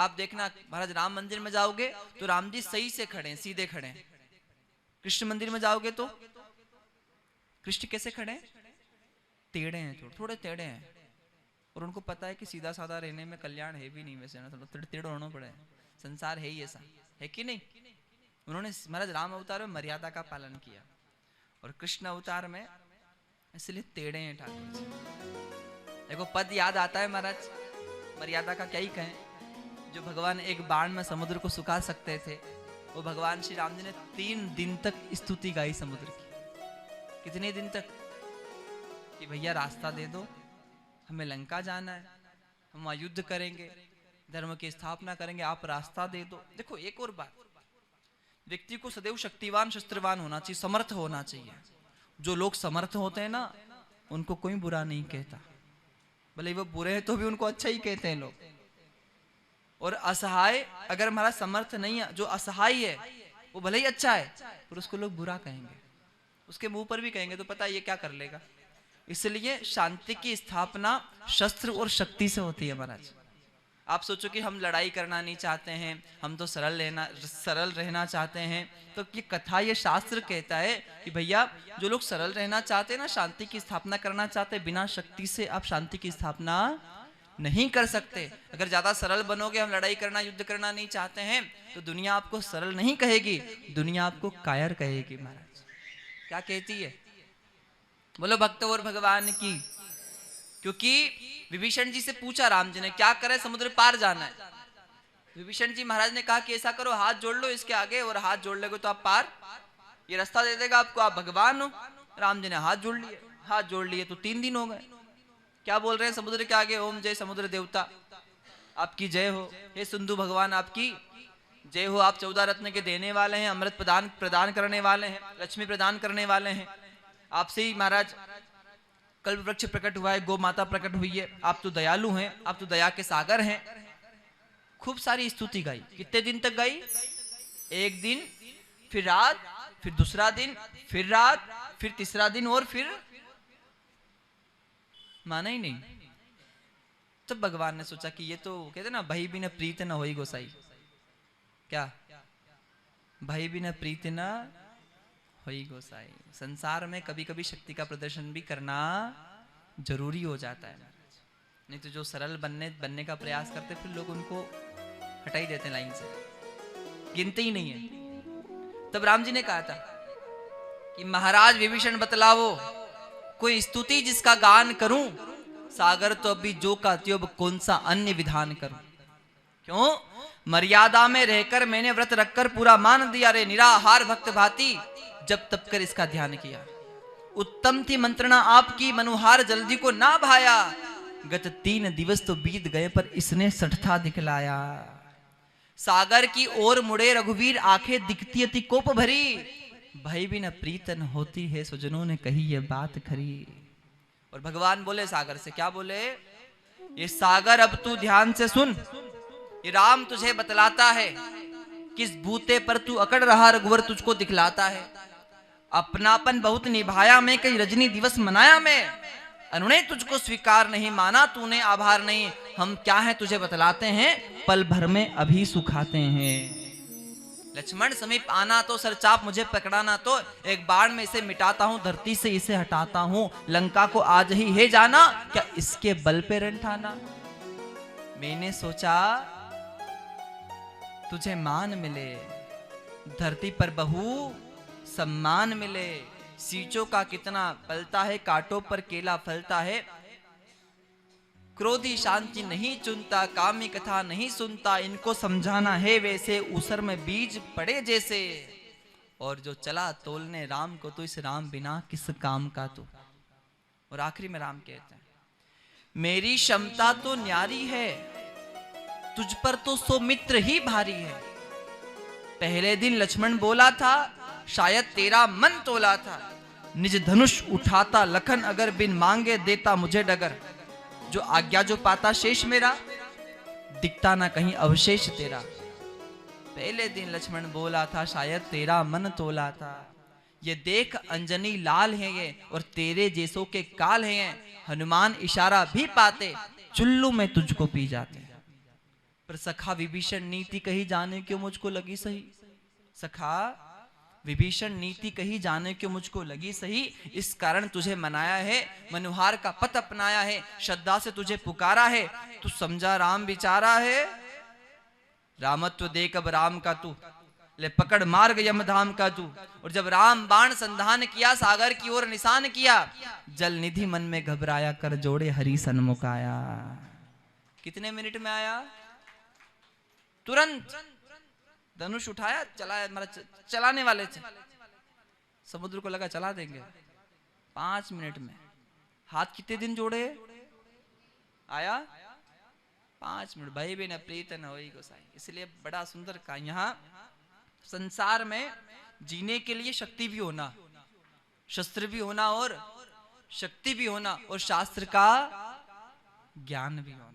आप देखना महाराज राम मंदिर में जाओगे तो राम जी सही से खड़े हैं, सीधे खड़े हैं। कृष्ण मंदिर में जाओगे तो कृष्ण कैसे खड़े हैं? टेढ़े हैं, थोड़े टेढ़े हैं। और उनको पता है कि सीधा साधा रहने में कल्याण है भी नहीं, वैसे ना थोड़ा टेढ़ होना पड़े, संसार है ही ऐसा, है कि नहीं। उन्होंने महाराज राम अवतार में मर्यादा का पालन किया और कृष्ण अवतार में इसलिए टेढ़े हैं ठाकुर जी। देखो पद याद आता है महाराज, मर्यादा का क्या ही कहें। जो भगवान एक बाण में समुद्र को सुखा सकते थे, वो भगवान श्री राम जी ने 3 दिन तक स्तुति गाई समुद्र की। कितने दिन तक? कि भैया रास्ता दे दो, हमें लंका जाना है, हम वहां युद्ध करेंगे, धर्म की स्थापना करेंगे, आप रास्ता दे दो। देखो एक और बात, व्यक्ति को सदैव शक्तिवान शस्त्रवान होना चाहिए, समर्थ होना चाहिए। जो लोग समर्थ होते हैं ना, उनको कोई बुरा नहीं कहता, भले वो बुरे हैं तो भी उनको अच्छा ही कहते हैं लोग। और असहाय अगर हमारा समर्थ नहीं है, जो असहाय है वो भले ही अच्छा है पर उसको लोग बुरा कहेंगे, उसके मुंह पर भी कहेंगे तो पता है ये क्या कर लेगा। इसलिए शांति की स्थापना शस्त्र और शक्ति से होती है महाराज। आप सोचो कि हम लड़ाई करना नहीं चाहते हैं, हम तो सरल रहना चाहते हैं, तो ये कथा ये शास्त्र कहता है कि भैया जो लोग सरल रहना चाहते हैं ना, शांति की स्थापना करना चाहते हैं, बिना शक्ति से आप शांति की स्थापना नहीं कर सकते। अगर ज्यादा सरल बनोगे, हम लड़ाई करना युद्ध करना नहीं चाहते हैं, तो दुनिया आपको सरल नहीं कहेगी, दुनिया आपको कायर कहेगी महाराज। क्या कहती है? बोलो भक्त और भगवान की। क्योंकि विभीषण जी से पूछा राम जी ने क्या करे, समुद्र पार जाना है। विभीषण जी महाराज ने कहा कि ऐसा करो, हाथ जोड़ लो इसके आगे, और हाथ जोड़ लोगे तो आप पार, ये रास्ता दे देगा आपको, आप भगवान हो। राम जी ने हाथ जोड़ लिए, हाथ जोड़ लिए तो 3 दिन हो गए। क्या बोल रहे हैं समुद्र के आगे? ओम जय समुद्र देवता आपकी जय हो, हे सिंधु भगवान आपकी जय हो। आप 14 रत्न के देने वाले हैं, अमृत प्रदान करने वाले हैं, लक्ष्मी प्रदान करने वाले हैं। आपसे ही महाराज कल्प वृक्ष प्रकट हुआ है, गौ माता प्रकट हुई है, आप तो दयालु हैं, आप तो दया के सागर हैं। खूब सारी स्तुति गाई। कितने दिन तक गाई? 1 दिन, फिर रात, फिर दूसरा दिन, फिर रात, फिर तीसरा दिन, और फिर माना ही नहीं। तब भगवान ने सोचा कि ये तो कहते ना, भाई बिना प्रीत न होई गोसाई। क्या? भाई बिना प्रीत न होई गोसाई। संसार में कभी कभी शक्ति का प्रदर्शन भी करना जरूरी हो जाता है, नहीं तो जो सरल बनने का प्रयास करते फिर लोग उनको हटा ही देते लाइन से, गिनते ही नहीं है। तब राम जी ने कहा था कि महाराज विभीषण बतलावो कोई स्तुति जिसका गान करूं, सागर तो अभी जो का त्यों कौन सा अन्य विधान करूं। क्यों? मर्यादा में रहकर मैंने व्रत रखकर पूरा मान दिया रे, निराहार भक्त भांति जब तब कर इसका ध्यान किया। उत्तम थी मंत्रणा आपकी, मनुहार जल्दी को ना भाया, गत 3 दिवस तो बीत गए पर इसने सठता दिखलाया। सागर की ओर मुड़े रघुवीर, आंखें दिखती अति कोप भरी, भाई भी न प्रीतन होती है, सुजनों ने कही ये बात खरी। और भगवान बोले सागर से, क्या बोले? ये सागर अब तू ध्यान से सुन, ये राम तुझे बतलाता है किस बूते पर तू अकड़ रहा, रघुवर तुझको दिखलाता है। अपनापन बहुत निभाया मैं, कई रजनी दिवस मनाया मैं, अनुनय तुझको स्वीकार नहीं, माना तूने आभार नहीं। हम क्या है तुझे बतलाते हैं, पल भर में अभी सुखाते हैं। लक्ष्मण समीप आना तो सरचाप मुझे पकड़ाना तो, एक बाण में इसे मिटाता हूं, धरती से इसे हटाता हूं। लंका को आज ही है जाना, क्या इसके बल पे रण ठाना। मैंने सोचा तुझे मान मिले, धरती पर बहु सम्मान मिले। सींचों का कितना पलता है, कांटों पर केला फलता है। क्रोधी शांति नहीं चुनता, कामी कथा नहीं सुनता, इनको समझाना है वैसे, ऊसर में बीज पड़े जैसे। और जो चला तोलने राम को, तो इस राम बिना किस काम का तू। और आखिरी में राम कहते हैं, मेरी क्षमता तो न्यारी है, तुझ पर तो 100 मित्र ही भारी है। पहले दिन लक्ष्मण बोला था, शायद तेरा मन तोला था। निज धनुष उठाता लखन, अगर बिन मांगे देता मुझे डगर। जो आज्ञा जो पाता शेष मेरा, दिखता ना कहीं अवशेष तेरा। पहले दिन लक्ष्मण बोला था, शायद तेरा मन तोला था। ये देख अंजनी लाल है ये, और तेरे जैसों के काल है ये। हनुमान इशारा भी पाते, चुल्लू में तुझको पी जाते। पर सखा विभीषण नीति कही जाने क्यों मुझको लगी सही। सखा विभीषण नीति कही जाने क्यों मुझको लगी सही। इस कारण तुझे मनाया है, मनुहार का पथ अपनाया है, श्रद्धा से तुझे पुकारा है। तू समझा राम विचारा है, रामत्व देख अब राम का तू, ले पकड़ मार्ग यमधाम का तू। और जब राम बाण संधान किया, सागर की ओर निशान किया, जल निधि मन में घबराया, कर जोड़े हरि सन्मुख आया। कितने मिनट में आया? तुरंत धनुष उठाया, चलाया, चलाने वाले थे। समुद्र को लगा चला देंगे, 5 मिनट में। हाथ कितने दिन जोड़े? आया 5 मिनट। भाई बहन प्रीत न होई गोसाई। इसलिए बड़ा सुंदर कहा, यहाँ संसार में जीने के लिए शक्ति भी होना, शस्त्र भी होना और शक्ति भी होना, और शास्त्र का ज्ञान भी होना।